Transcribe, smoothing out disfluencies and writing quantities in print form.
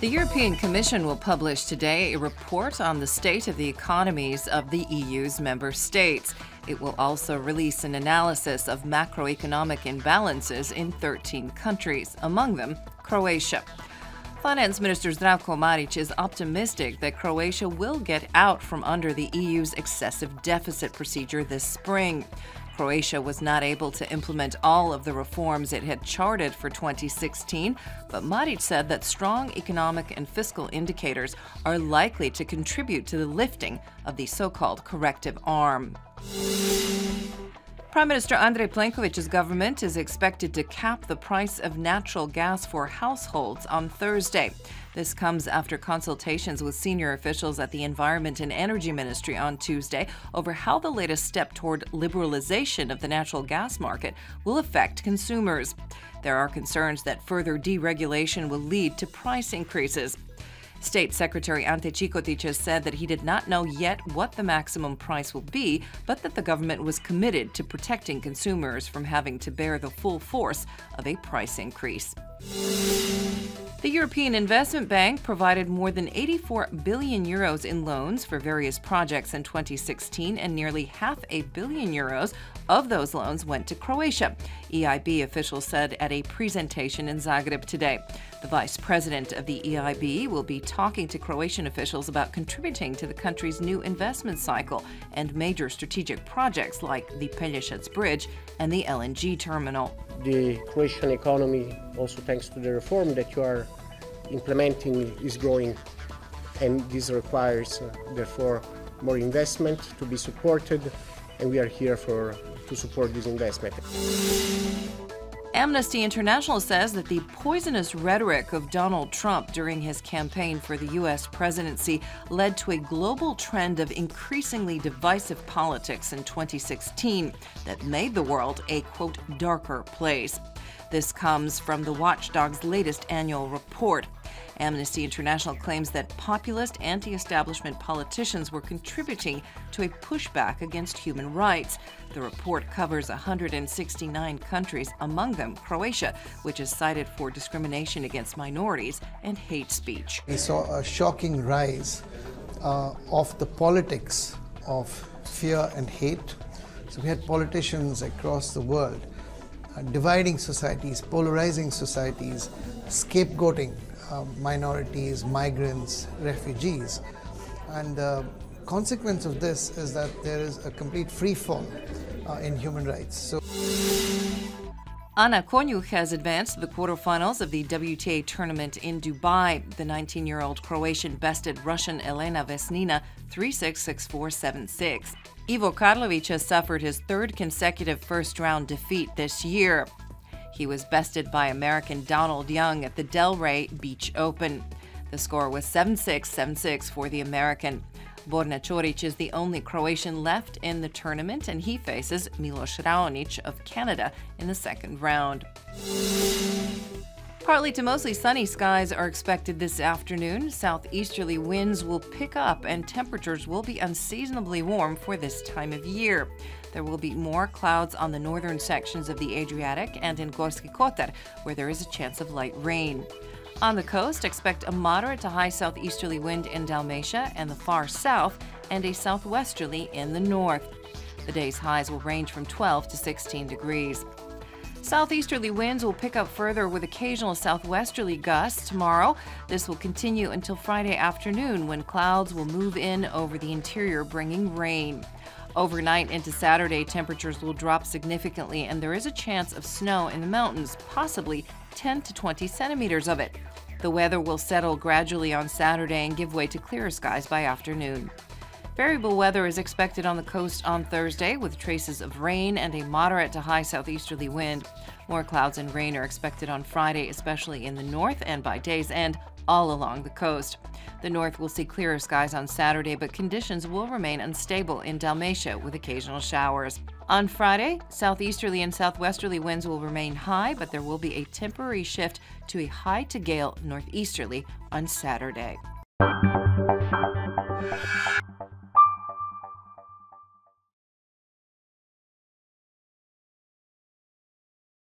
The European Commission will publish today a report on the state of the economies of the EU's member states. It will also release an analysis of macroeconomic imbalances in 13 countries, among them Croatia. Finance Minister Zdravko Marić is optimistic that Croatia will get out from under the EU's excessive deficit procedure this spring. Croatia was not able to implement all of the reforms it had charted for 2016, but Marić said that strong economic and fiscal indicators are likely to contribute to the lifting of the so-called corrective arm. Prime Minister Andrej Plenković's government is expected to cap the price of natural gas for households on Thursday. This comes after consultations with senior officials at the Environment and Energy Ministry on Tuesday over how the latest step toward liberalization of the natural gas market will affect consumers. There are concerns that further deregulation will lead to price increases. State Secretary Ante Čikotić has said that he did not know yet what the maximum price will be, but that the government was committed to protecting consumers from having to bear the full force of a price increase. The European Investment Bank provided more than 84 billion euros in loans for various projects in 2016, and nearly €500 million of those loans went to Croatia, EIB officials said at a presentation in Zagreb today. The vice president of the EIB will be talking to Croatian officials about contributing to the country's new investment cycle and major strategic projects like the Pelješac Bridge and the LNG terminal. The Croatian economy, also thanks to the reform that you are implementing, is growing, and this requires, therefore, more investment to be supported, and we are here to support this investment. Amnesty International says that the poisonous rhetoric of Donald Trump during his campaign for the U.S. presidency led to a global trend of increasingly divisive politics in 2016 that made the world a, quote, darker place. This comes from the watchdog's latest annual report. Amnesty International claims that populist, anti-establishment politicians were contributing to a pushback against human rights. The report covers 169 countries, among them Croatia, which is cited for discrimination against minorities and hate speech. We saw a shocking rise of the politics of fear and hate. So we had politicians across the world dividing societies, polarizing societies, scapegoating minorities, migrants, refugees. And the consequence of this is that there is a complete free fall in human rights. So, Ana Konjuh has advanced to the quarterfinals of the WTA tournament in Dubai. The 19-year-old Croatian bested Russian Elena Vesnina 3-6, 6-4, 7-6. Ivo Karlovic has suffered his third consecutive first-round defeat this year. He was bested by American Donald Young at the Delray Beach Open. The score was 7-6, 7-6 for the American. Borna Ćorić is the only Croatian left in the tournament, and he faces Miloš Raonic of Canada in the second round. Partly to mostly sunny skies are expected this afternoon. Southeasterly winds will pick up and temperatures will be unseasonably warm for this time of year. There will be more clouds on the northern sections of the Adriatic and in Gorski Kotar, where there is a chance of light rain. On the coast, expect a moderate to high southeasterly wind in Dalmatia and the far south, and a southwesterly in the north. The day's highs will range from 12 to 16 degrees. Southeasterly winds will pick up further with occasional southwesterly gusts tomorrow. This will continue until Friday afternoon, when clouds will move in over the interior, bringing rain. Overnight into Saturday, temperatures will drop significantly, and there is a chance of snow in the mountains, possibly 10 to 20 centimeters of it. The weather will settle gradually on Saturday and give way to clearer skies by afternoon. Variable weather is expected on the coast on Thursday, with traces of rain and a moderate to high southeasterly wind. More clouds and rain are expected on Friday, especially in the north, and by day's end, all along the coast. The north will see clearer skies on Saturday, but conditions will remain unstable in Dalmatia with occasional showers. On Friday, southeasterly and southwesterly winds will remain high, but there will be a temporary shift to a high to gale northeasterly on Saturday.